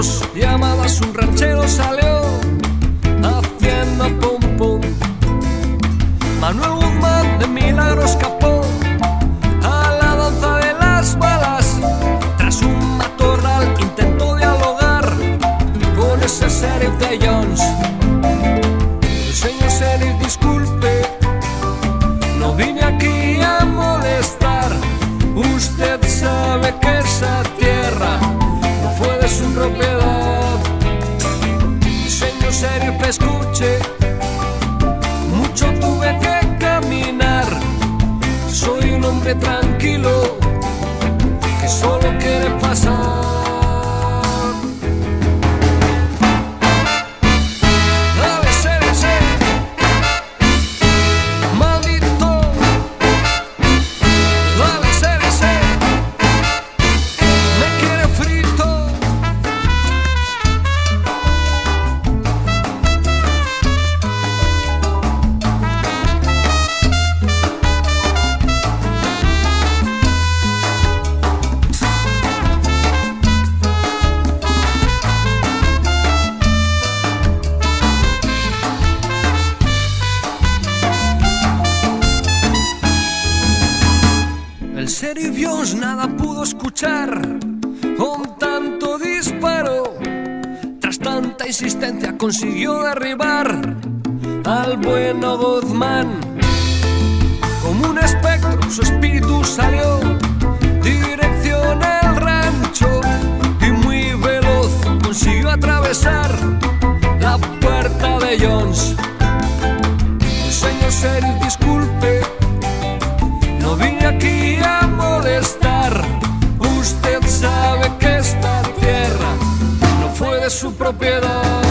unos llamadas, un ranchero salió haciendo pum pum. Manuel Guzmán de milagro escapó a la danza de las balas. Tras un matorral intentó dialogar con ese sheriff de Jones. Señor sheriff, disculpe, no vine aquí a molestar. Usted sabe que esa tierra no fue de su propiedad. Señor sheriff, escuche, mucho tuve que caminar. Soy un hombre tranquilo que solo quiere pasar. El sheriff Jones nada pudo escuchar con tanto disparo. Tras tanta insistencia consiguió derribar al bueno Guzmán. Como un espectro su espíritu salió dirección al rancho y muy veloz consiguió atravesar la puerta de Jones. Señor sheriff, disculpe, no vine aquí a molestar. Usted sabe que esta tierra no fue de su propiedad.